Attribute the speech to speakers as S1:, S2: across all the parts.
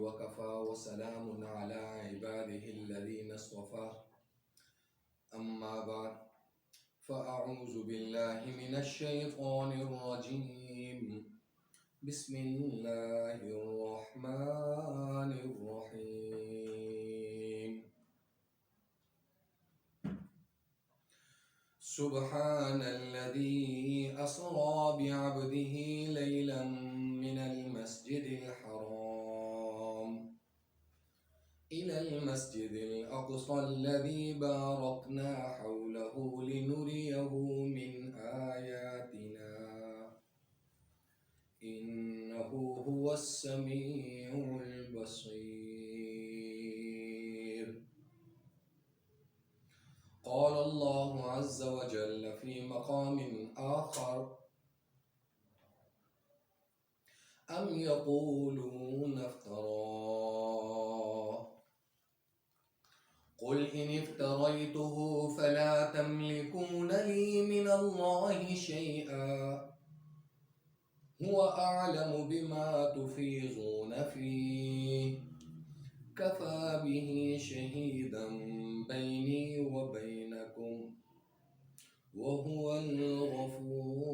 S1: وكفى وسلام على عباده الذين اصطفى أما بعد فأعوذ بالله من الشيطان الرجيم بسم الله الرحمن الرحيم سبحان الذي أسرى بعبده ليلا من المسجد الحرام إلى المسجد الأقصى الذي باركنا حوله لنريه من آياتنا إنه هو السميع البصير. قال الله عز وجل في مقام آخر أم يقولون افتراه قل إن افتريته فلا تملكون لي من الله شيئا هو أعلم بما تفيضون فيه كفى به شهيدا بيني وبينكم وهو الغفور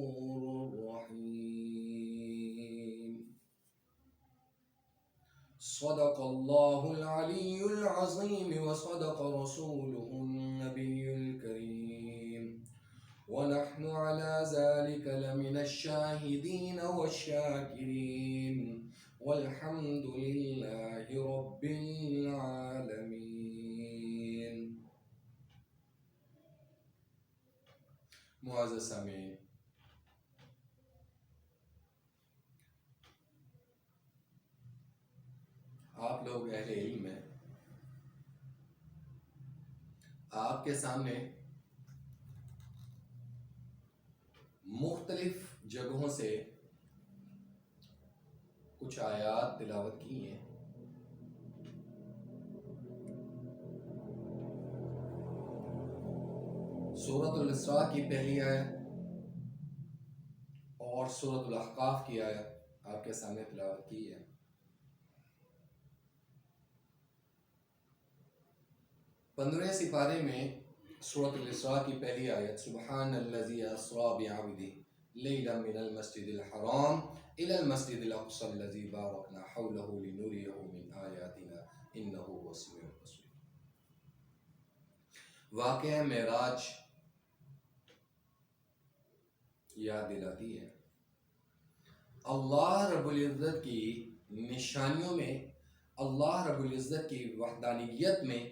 S1: الرحيم. صدق الله العلي العظيم وصدق رسوله النبي الكريم ونحن على ذلك لمن الشاهدين والشاكرين والحمد لله رب العالمين. معزز سامعین، آپ لوگ اہل علم ہیں، آپ کے سامنے مختلف جگہوں سے کچھ آیات تلاوت کی ہیں۔ سورۃ الاسراء کی پہلی آیت اور سورۃ الاحقاف کی آیت آپ کے سامنے تلاوت کی ہے۔ پندرہویں سپارے میں سورۃ الاسراء کی پہلی آیت سبحان الذی اسریٰ بعبدہ لیلا من المسجد الحرام الی المسجد الاقصی الذی بارکنا حولہ لنریہ من آیاتنا انہ هو السمیع البصیر۔ واقعہ معراج یاد دلاتی ہے اللہ رب العزت کی نشانیوں میں، اللہ رب العزت کی وحدانیت میں،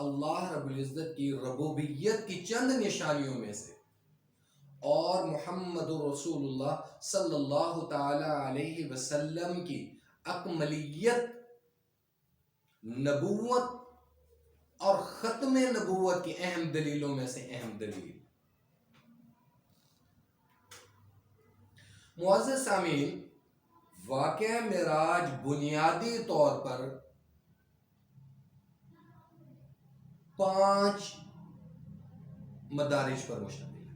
S1: اللہ رب العزت کی ربوبیت کی چند نشانیوں میں سے، اور محمد رسول اللہ صلی اللہ تعالی علیہ وسلم کی اکملیت، نبوت اور ختم نبوت کی اہم دلیلوں میں سے اہم دلیل۔ معزز سامعین، واقعہ معراج بنیادی طور پر 5 مدارج پر مشتمل ہے۔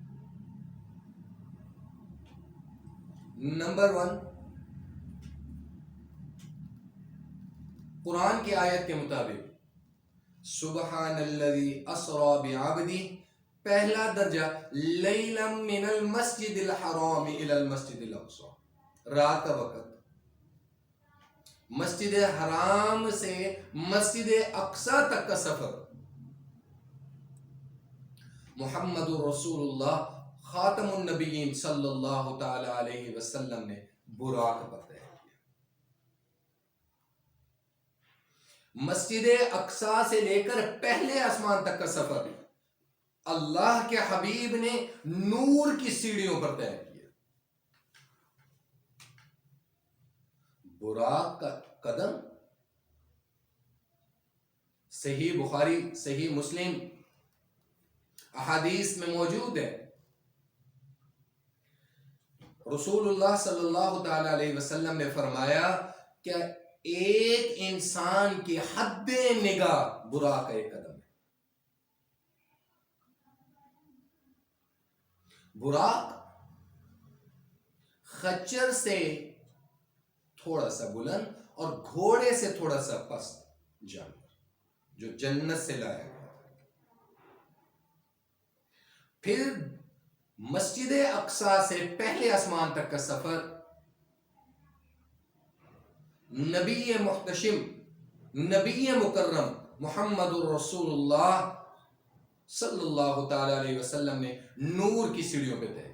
S1: نمبر 1، قرآن کی آیت کے مطابق سبحان الذی اسریٰ بعبدہ، پہلا درجہ لیلا من المسجد الحرام الی المسجد الاقصی، رات کا وقت مسجد حرام سے مسجد اقصی تک کا سفر محمد رسول اللہ خاتم النبیین صلی اللہ تعالی علیہ وسلم نے براق پر طے کیا۔ مسجد اقصی سے لے کر پہلے آسمان تک کا سفر اللہ کے حبیب نے نور کی سیڑھیوں پر طے کیا۔ براق کا قدم صحیح بخاری، صحیح مسلم احادیث میں موجود ہے۔ رسول اللہ صلی اللہ تعالی علیہ وسلم نے فرمایا کہ ایک انسان کی حد نگاہ براق کا ایک قدم ہے۔ براق خچر سے تھوڑا سا بلند اور گھوڑے سے تھوڑا سا پست جانور جو جنت سے لایا گیا. پھر مسجد اقصی سے پہلے آسمان تک کا سفر نبی محتشم، نبی مکرم محمد الرسول اللہ صلی اللہ تعالی علیہ وسلم نے نور کی سیڑھیوں پہ طے کیا.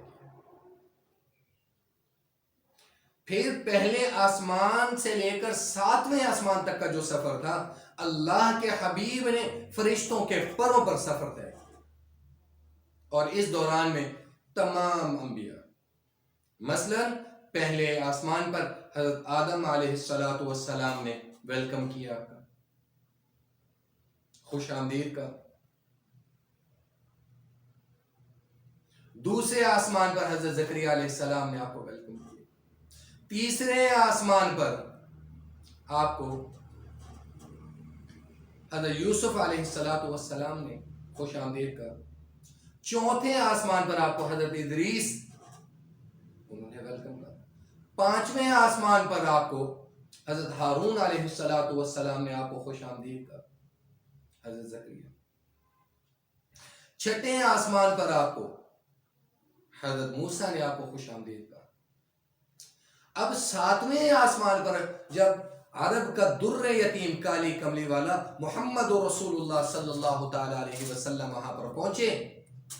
S1: پھر پہلے آسمان سے لے کر 7ویں آسمان تک کا جو سفر تھا اللہ کے حبیب نے فرشتوں کے پروں پر سفر طے کیا. اور اس دوران میں تمام انبیاء، مثلا پہلے آسمان پر حضرت آدم علیہ السلام نے ویلکم کیا آپ کا، خوش آمدید کا. دوسرے آسمان پر حضرت زکریا علیہ السلام نے آپ کو ویلکم کیا. تیسرے آسمان پر آپ کو حضرت یوسف علیہ السلام نے خوش آمدید کا. چوتھے آسمان پر آپ کو حضرت ادریس انہوں نے ویلکم کیا. 5ویں آسمان پر آپ کو حضرت ہارون علیہ السلام نے آپ کو خوش آمدید کا، حضرت زکریا. 6ٹھے آسمان پر آپ کو حضرت موسیٰ نے آپ کو خوش آمدید کا. اب 7ویں آسمان پر جب عرب کا در یتیم کالی کملی والا محمد رسول اللہ صلی اللہ تعالی علیہ وسلم وہاں پر پہنچے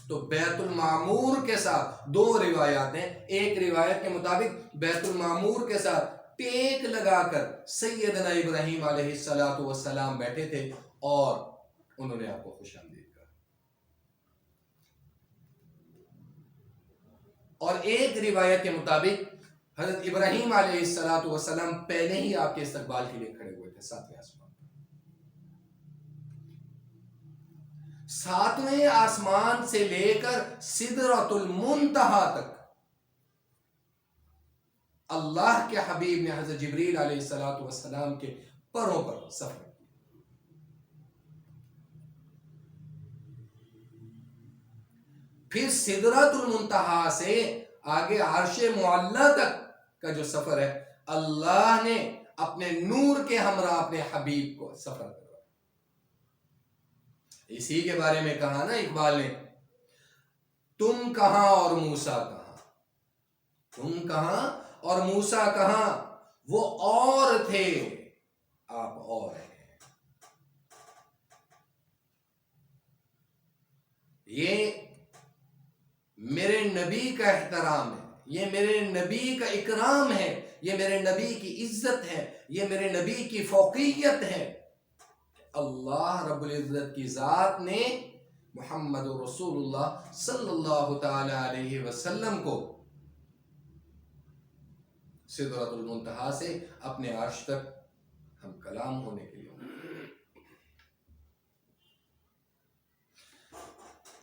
S1: تو بیت المعمور کے ساتھ 2 روایات ہیں. ایک روایت کے مطابق بیت المعمور کے ساتھ ٹیک لگا کر سیدنا ابراہیم علیہ السلام بیٹھے تھے اور انہوں نے آپ کو خوش آمدید کہا. اور ایک روایت کے مطابق حضرت ابراہیم علیہ السلام پہلے ہی آپ کے استقبال کے لیے کھڑے ہوئے تھے 7ویں آسمان. 7ویں آسمان سے لے کر سدرۃ المنتہا تک اللہ کے حبیب نے حضرت جبریل علیہ السلام کے پروں پر سفر کیا. پھر سدرۃ المنتہا سے آگے عرش معلی تک کا جو سفر ہے اللہ نے اپنے نور کے ہمراہ اپنے حبیب کو سفر کروایا. اسی کے بارے میں کہا نا اقبال نے، تم کہاں اور موسیٰ کہاں، تم کہاں اور موسیٰ کہاں، وہ اور تھے آپ اور ہیں. یہ میرے نبی کا احترام ہے، یہ میرے نبی کا اکرام ہے، یہ میرے نبی کی عزت ہے، یہ میرے نبی کی فوقیت ہے. اللہ رب العزت کی ذات نے محمد رسول اللہ صلی اللہ تعالی علیہ وسلم کو سدرۃ المنتہا سے اپنے عرش تک ہم کلام ہونے کے لیے.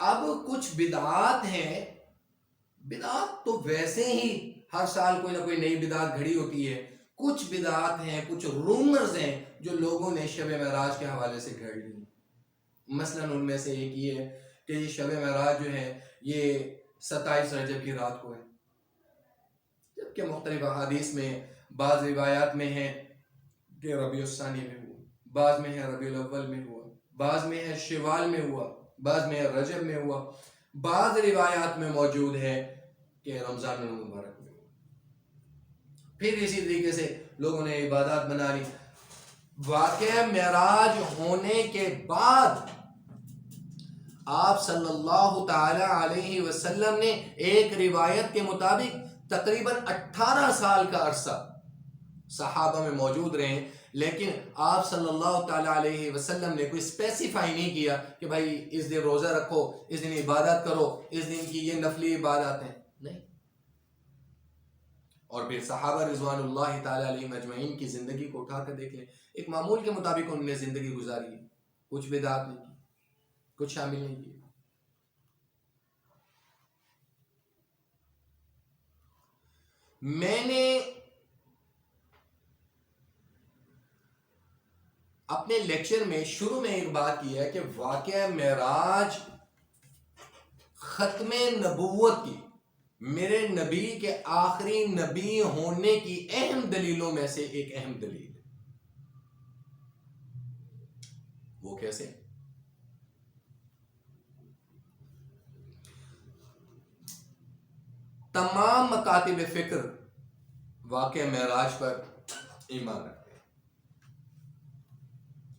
S1: اب کچھ بدعات ہیں، بدعات تو ویسے ہی ہر سال کوئی نہ کوئی نئی بدعت گھڑی ہوتی ہے. کچھ بدعات ہیں، کچھ رومرز ہیں جو لوگوں نے شب معراج کے حوالے سے گھڑ لی. مثلا ان میں سے ایک یہ ہے کہ یہ شب معراج جو ہے یہ 27 رجب کی رات کو ہے، جبکہ مختلف احادیث میں بعض روایات میں ہے کہ ربیع الثانی میں ہوا، بعض میں ہے ربیع الاول میں ہوا، بعض میں ہے شوال میں ہوا، بعض میں ہے رجب میں ہوا، بعض روایات میں موجود ہے کہ رمضان المبارک میں ہوا. پھر اسی طریقے سے لوگوں نے عبادات بنا لی. واقعہ معراج ہونے کے بعد آپ صلی اللہ تعالی علیہ وسلم نے ایک روایت کے مطابق تقریباً 18 سال کا عرصہ صحابہ میں موجود رہے، لیکن آپ صلی اللہ تعالی علیہ وسلم نے کوئی اسپیسیفائی نہیں کیا کہ بھائی اس دن روزہ رکھو، اس دن عبادت کرو، اس دن کی یہ نفلی عبادات ہیں، نہیں. اور پھر صحابہ رضوان اللہ تعالی علیہ مجمعین کی زندگی کو اٹھا کر دیکھ لیں، ایک معمول کے مطابق انہوں نے زندگی گزاری ہے، کچھ بدعات نہیں کی، کچھ شامل نہیں کی. میں نے اپنے لیکچر میں شروع میں ایک بات کی ہے کہ واقعہ معراج ختم نبوت کی، میرے نبی کے آخری نبی ہونے کی اہم دلیلوں میں سے ایک اہم دلیل ہے. وہ کیسے؟ تمام مکاتب فکر واقعہ معراج پر ایمان رکھتے ہیں،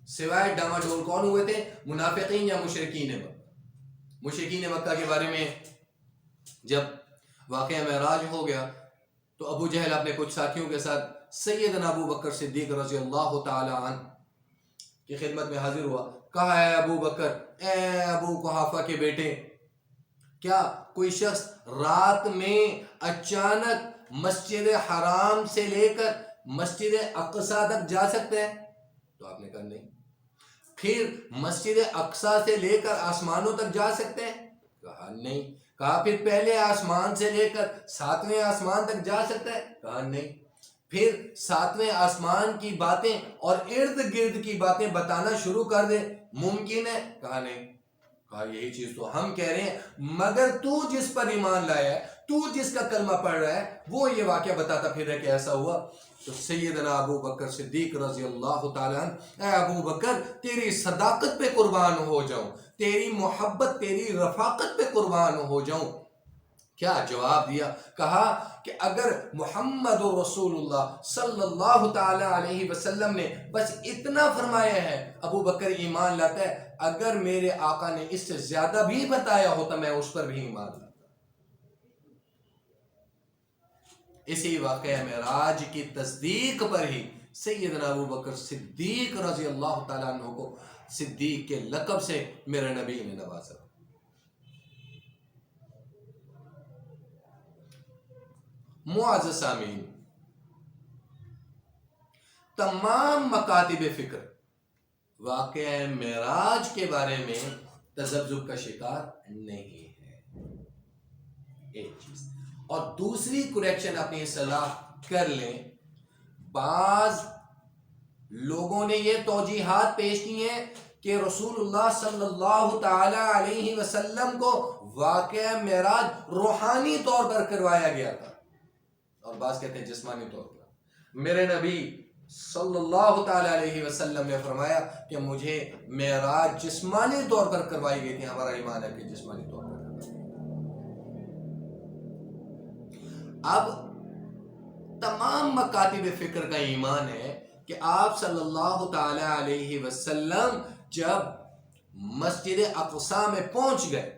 S1: سوائے ڈاماڈول کون ہوئے تھے؟ منافقین یا مشرکین مکہ۔ مشرکین مکہ کے بارے میں جب واقعہ معراج ہو گیا تو ابو جہل اپنے کچھ ساتھیوں کے ساتھ سیدنا ابو بکر صدیق رضی اللہ تعالی عنہ کی خدمت میں حاضر ہوا۔ کہا ہے ابو بکر، اے ابو قحافہ کے بیٹے، کیا کوئی شخص رات میں اچانک مسجد حرام سے لے کر مسجد اقصی تک جا سکتا ہے؟ تو آپ نے کہا نہیں۔ پھر مسجد اقصی سے لے کر آسمانوں تک جا سکتے ہیں؟ کہا نہیں۔ کہا پھر پہلے آسمان سے لے کر 7ویں آسمان تک جا سکتا ہے؟ کہا نہیں۔ پھر 7ویں آسمان کی باتیں اور ارد گرد کی باتیں بتانا شروع کر دے، ممکن ہے؟ کہا نہیں۔ کہا یہی چیز تو ہم کہہ رہے ہیں، مگر تو جس پر ایمان لایا ہے، تو جس کا کلمہ پڑھ رہا ہے، وہ یہ واقعہ بتاتا پھر ہے کہ ایسا ہوا۔ تو سیدنا ابو بکر صدیق رضی اللہ تعالیٰ عنہ، اے ابو بکر تیری صداقت پہ قربان ہو جاؤں، تیری محبت، تیری رفاقت پہ قربان ہو جاؤں۔ کیا جواب دیا؟ کہا کہ اگر محمد رسول اللہ صلی اللہ تعالی علیہ وسلم نے بس اتنا فرمایا ہے ابو بکر ایمان لاتا ہے، اگر میرے آقا نے اس سے زیادہ بھی بتایا ہوتا میں اس پر بھی ایمان لاتا۔ اسی واقعہ معراج کی تصدیق پر ہی سیدنا ابو بکر صدیق رضی اللہ تعالیٰ عنہ کو صدیق کے لقب سے میرے نبی نے نوازا۔ معزز سامعین، تمام مکاتب فکر واقعہ معراج کے بارے میں تذبذب کا شکار نہیں ہے، ایک چیز۔ اور دوسری کریکشن اپنی اصلاح کر لیں، بعض لوگوں نے یہ توجیحات پیش کی ہیں کہ رسول اللہ صلی اللہ تعالی علیہ وسلم کو واقعہ معراج روحانی طور پر کروایا گیا تھا، اور بعض کہتے ہیں جسمانی طور پر۔ میرے نبی صلی اللہ تعالی علیہ وسلم نے فرمایا کہ مجھے معراج جسمانی طور پر کروائی گئی تھی، ہمارا ایمان ہے کہ جسمانی طور پر۔ اب تمام مکاتب فکر کا ایمان ہے کہ آپ صلی اللہ تعالی علیہ وسلم جب مسجد اقصی میں پہنچ گئے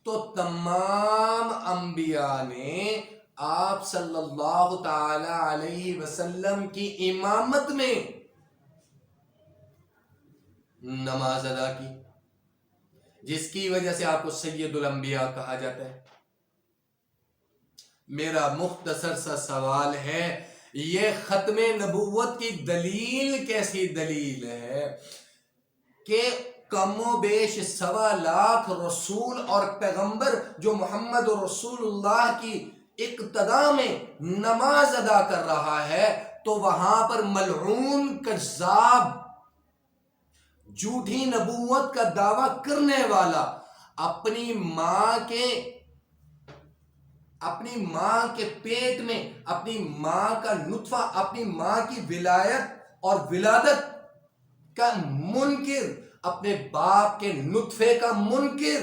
S1: تو تمام انبیاء نے آپ صلی اللہ تعالی علیہ وسلم کی امامت میں نماز ادا کی، جس کی وجہ سے آپ کو سید الانبیاء کہا جاتا ہے۔ میرا مختصر سا سوال ہے، یہ ختم نبوت کی دلیل کیسی دلیل ہے کہ کم و بیش 1.25 لاکھ رسول اور پیغمبر جو محمد رسول اللہ کی اقتداء میں نماز ادا کر رہا ہے، تو وہاں پر ملعون کذاب، جھوٹی نبوت کا دعویٰ کرنے والا اپنی ماں کے پیٹ میں اپنی ماں کا نطفہ، اپنی ماں کی ولایت اور ولادت کا منکر، اپنے باپ کے نطفے کا منکر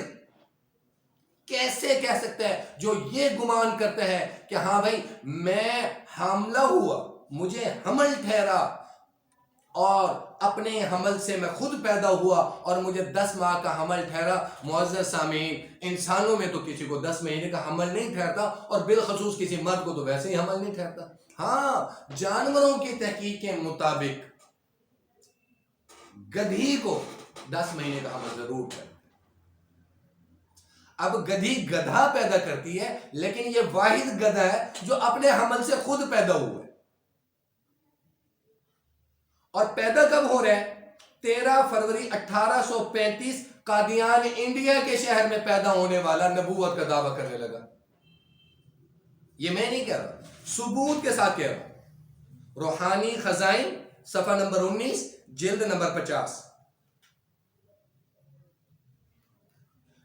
S1: کیسے کہہ سکتا ہے؟ جو یہ گمان کرتا ہے کہ ہاں بھائی میں حاملہ ہوا، مجھے حمل ٹھہرا اور اپنے حمل سے میں خود پیدا ہوا اور مجھے 10 ماہ کا حمل ٹھہرا۔ معزز سامعین، انسانوں میں تو کسی کو 10 مہینے کا حمل نہیں ٹھہرتا، اور بالخصوص کسی مرد کو تو ویسے ہی حمل نہیں ٹھہرتا۔ ہاں، جانوروں کی تحقیق کے مطابق گدھی کو 10 مہینے کا حمل ضرور ٹھہرتا۔ اب گدھی گدھا پیدا کرتی ہے، لیکن یہ واحد گدھا ہے جو اپنے حمل سے خود پیدا ہوا ہے۔ اور پیدا کب ہو رہا ہے؟ 13 فروری 1835 قادیان انڈیا کے شہر میں پیدا ہونے والا نبوت کا دعویٰ کرنے لگا۔ یہ میں نہیں کہہ رہا، ثبوت کے ساتھ کہہ رہا ہوں۔ روحانی خزائن صفحہ نمبر 19 جلد نمبر 50۔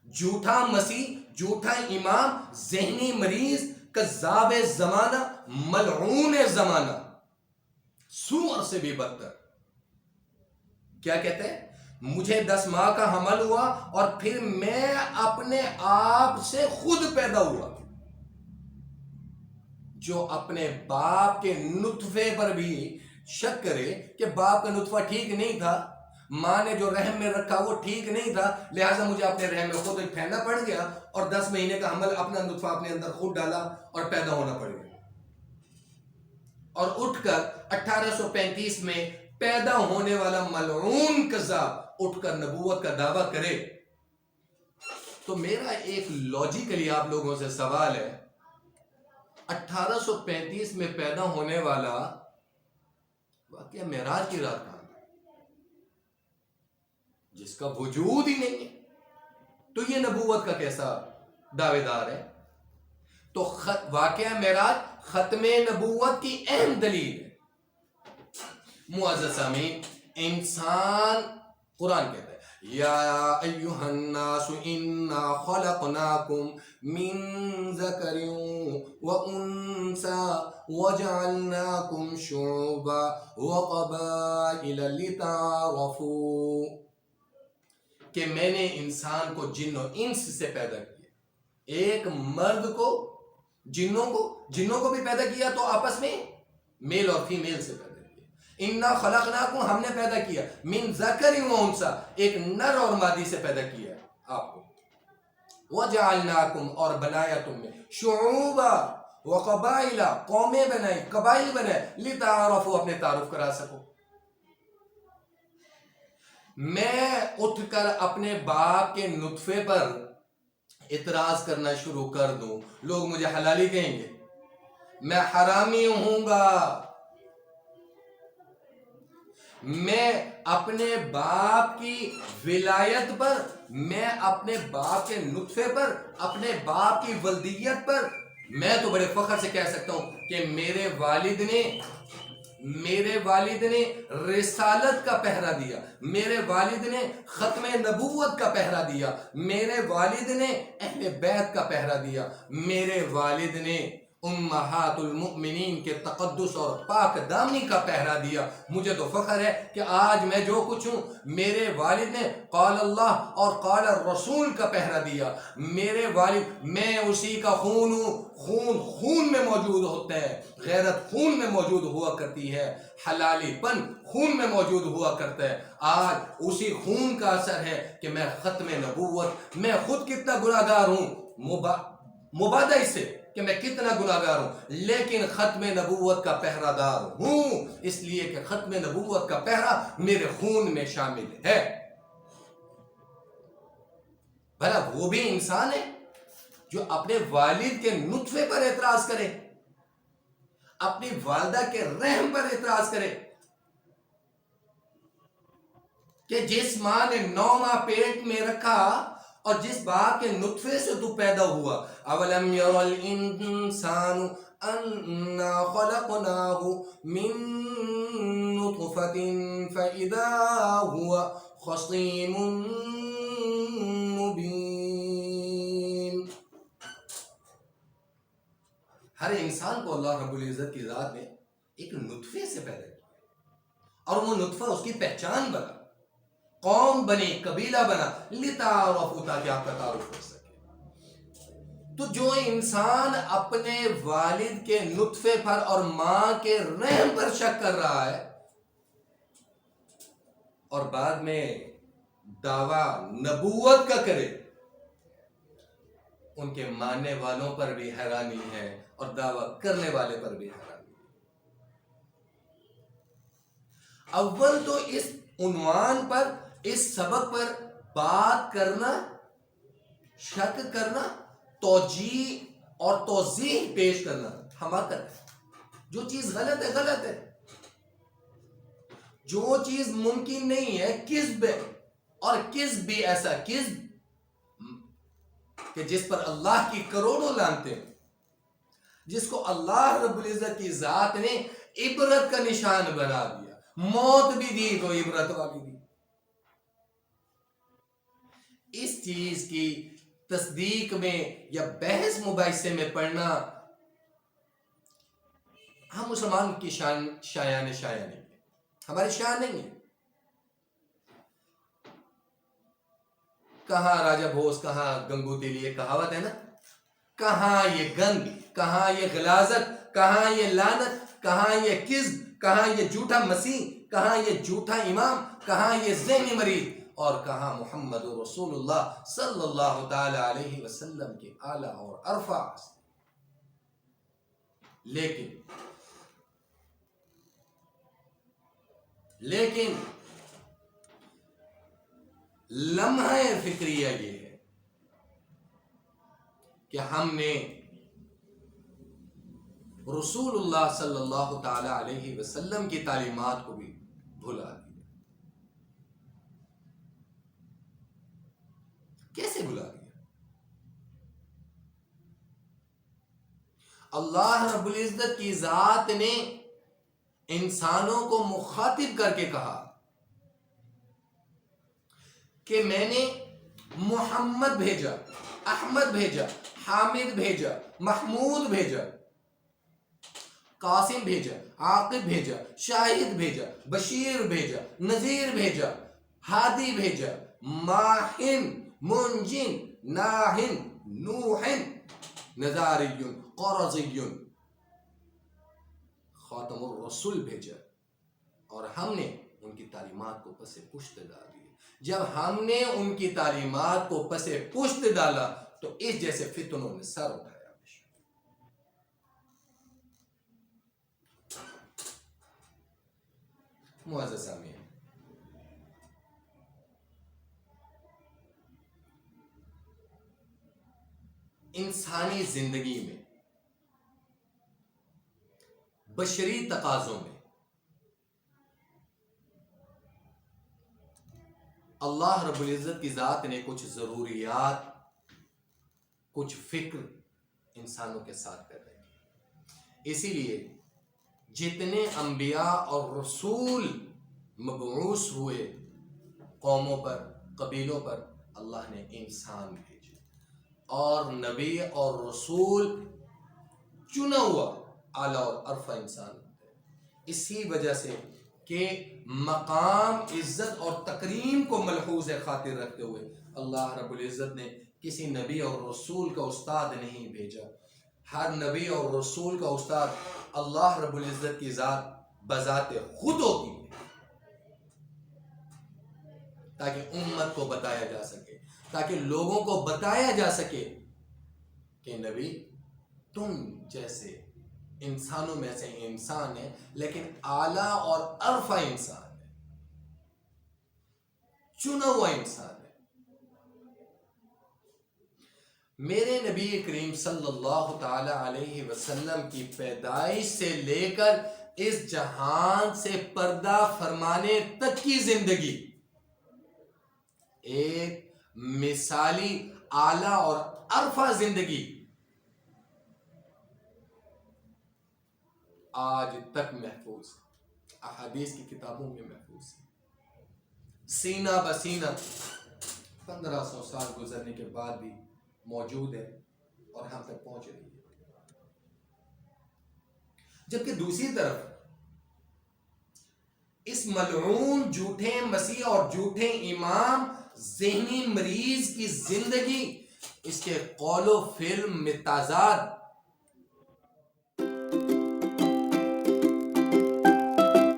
S1: جھوٹا مسیح، جھوٹا امام، ذہنی مریض، کذاب زمانہ، ملعون زمانہ، سور سے بھی بدتر۔ کیا کہتے ہیں؟ مجھے 10 ماہ کا حمل ہوا اور پھر میں اپنے آپ سے خود پیدا ہوا. جو اپنے باپ کے نطفے پر بھی شک کرے کہ باپ کا نطفہ ٹھیک نہیں تھا، ماں نے جو رحم میں رکھا وہ ٹھیک نہیں تھا، لہٰذا مجھے اپنے رحم میں خود پھیلنا پڑ گیا اور 10 مہینے کا حمل اپنا نطفہ اپنے اندر خود ڈالا اور پیدا ہونا پڑ گیا، اور اٹھ کر 1835 میں پیدا ہونے والا ملعون کذاب اٹھ کر نبوت کا دعویٰ کرے. تو میرا ایک لاجیکلی آپ لوگوں سے سوال ہے، 1835 میں پیدا ہونے والا واقعہ معراج کی رات کہاں تھا، جس کا وجود ہی نہیں ہے، تو یہ نبوت کا کیسا دعوے دار ہے؟ تو واقعہ معراج ختم نبوت کی اہم دلیل ہے. معزز سامعین، انسان، قرآن کہتا ہے یا ایہا الناس انا خلقناکم من ذکر و انثی وجعلناکم شعوبا وقبائل لتعارفوا، کہ میں نے انسان کو جن و انس سے پیدا کیا. ایک مرد کو جنوں کو بھی پیدا کیا تو آپس میں میل اور فیمیل سے پیدا کیا. انا خلقناکم، ہم نے پیدا کیا، من ذکر و انثی، ایک نر اور مادی سے پیدا کیا آپ کو. وجعلناکم، اور بنایا تم نے، شعوبا وقبائل، قومیں بنائی، قبائل بنائے، لتعارفوا، اپنے تعارف کرا سکو. میں اٹھ کر اپنے باپ کے نطفے پر اعتراض کرنا شروع کر دوں، لوگ مجھے حلالی کہیں گے، میں حرامی ہوں گا. میں اپنے باپ کی ولایت پر، میں اپنے باپ کے نطفے پر، اپنے باپ کی ولدیت پر میں تو بڑے فخر سے کہہ سکتا ہوں کہ میرے والد نے رسالت کا پہرا دیا، میرے والد نے ختم نبوت کا پہرا دیا، میرے والد نے اہل بیت کا پہرا دیا، میرے والد نے امہات المؤمنین کے تقدس اور پاک دامنی کا پہرا دیا. مجھے تو فخر ہے کہ آج میں جو کچھ ہوں، میرے والد نے قال اللہ اور قال الرسول کا پہرا دیا. میرے والد، میں اسی کا خون ہوں، خون میں موجود ہوتا ہے، غیرت خون میں موجود ہوا کرتی ہے، حلالی پن خون میں موجود ہوا کرتا ہے. آج اسی خون کا اثر ہے کہ میں ختم نبوت، میں خود کتنا گناہگار ہوں، مبادہ اس سے کہ میں کتنا گناہگار ہوں، لیکن ختم نبوت کا پہرا دار ہوں، اس لیے کہ ختم نبوت کا پہرا میرے خون میں شامل ہے. بھلا وہ بھی انسان ہے جو اپنے والد کے نطفے پر اعتراض کرے، اپنی والدہ کے رحم پر اعتراض کرے، کہ جس ماں نے 9 ماہ پیٹ میں رکھا اور جس باپ کے نطفے سے تو پیدا ہوا. اولم یر الانسان انا خلقناہ من نطفۃ فاذا هو خصیم مبین. ہر انسان کو اللہ رب العزت کی ذات نے ایک نطفے سے پیدا کیا، اور وہ نطفہ اس کی پہچان بنا، قوم بنی، قبیلہ بنا، لتعارفوا، تاکہ آپ کا تعارف کر سکے. تو جو انسان اپنے والد کے نطفے پر اور ماں کے رحم پر شک کر رہا ہے اور بعد میں دعویٰ نبوت کا کرے، ان کے ماننے والوں پر بھی حیرانی ہے اور دعویٰ کرنے والے پر بھی حیرانی ہے. اول تو اس عنوان پر، اس سبق پر بات کرنا، شک کرنا، توجیہ اور توضیح پیش کرنا حماقت ہے. جو چیز غلط ہے غلط ہے، جو چیز ممکن نہیں ہے کذب ہے، اور کذب بھی ایسا کذب کہ جس پر اللہ کی کروڑوں لعنتیں، جس کو اللہ رب العزت کی ذات نے عبرت کا نشان بنا دیا. موت بھی دی تو عبرت والی دی. اس چیز کی تصدیق میں یا بحث مباحثے میں پڑھنا ہم مسلمان کی شایان نہیں ہے، ہماری شان نہیں ہے. کہاں راجہ بھوس، کہاں گنگو تیلی، یہ کہاوت ہے نا، کہاں یہ گند، کہاں یہ غلاظت، کہاں یہ لعنت، کہاں یہ کذب، کہاں یہ جھوٹا مسیح، کہاں یہ جھوٹا امام، کہاں یہ ذہنی مریض، اور کہاں محمد رسول اللہ صلی اللہ تعالی علیہ وسلم کے اعلیٰ اور ارفع. لیکن لمحہ فکریہ یہ ہے کہ ہم نے رسول اللہ صلی اللہ تعالی علیہ وسلم کی تعلیمات کو بھی بھلا دیا. کیسے بھلا دیا؟ اللہ رب العزت کی ذات نے انسانوں کو مخاطب کر کے کہا کہ میں نے محمد بھیجا، احمد بھیجا، حامد بھیجا، محمود بھیجا، قاسم بھیجا، عاقب بھیجا، شاہد بھیجا، بشیر بھیجا، نذیر بھیجا، ہادی بھیجا، ماہن، منجن، ناہن، نوحن، نذاری، قرظی، خاتم الرسول بھیجا. اور ہم نے ان کی تعلیمات کو پس پشت ڈال دی. جب ہم نے ان کی تعلیمات کو پس پشت ڈالا تو اس جیسے فتنوں نے سر اٹھایا. معزز سامعین، انسانی زندگی میں، بشری تقاضوں میں اللہ رب العزت کی ذات نے کچھ ضروریات، کچھ فکر انسانوں کے ساتھ کر رہے ہیں. اسی لیے جتنے انبیاء اور رسول مبعوث ہوئے قوموں پر، قبیلوں پر، اللہ نے انسان بھیجے، اور نبی اور رسول چنا ہوا اعلیٰ اور ارفع انسان ہوتے ہیں. اسی وجہ سے کہ مقام عزت اور تکریم کو ملحوظ خاطر رکھتے ہوئے اللہ رب العزت نے کسی نبی اور رسول کا استاد نہیں بھیجا. ہر نبی اور رسول کا استاد اللہ رب العزت کی ذات بذات خود ہوتی ہے، تاکہ امت کو بتایا جا سکے، تاکہ لوگوں کو بتایا جا سکے کہ نبی تم جیسے انسانوں میں سے انسان ہے، لیکن اعلیٰ اور ارفع انسان ہے، چنا ہوا انسان ہے. میرے نبی کریم صلی اللہ تعالی علیہ وسلم کی پیدائش سے لے کر اس جہان سے پردہ فرمانے تک کی زندگی ایک مثالی اعلیٰ اور ارفع زندگی آج تک محفوظ ہے، احادیث کی کتابوں میں محفوظ ہے. سینہ بسینہ 1500 سال گزرنے کے بعد بھی موجود ہے اور ہم تک پہنچ رہی ہے. جبکہ دوسری طرف اس ملعون جھوٹے مسیح اور جھوٹے امام ذہنی مریض کی زندگی اس کے قول و فعل میں تضاد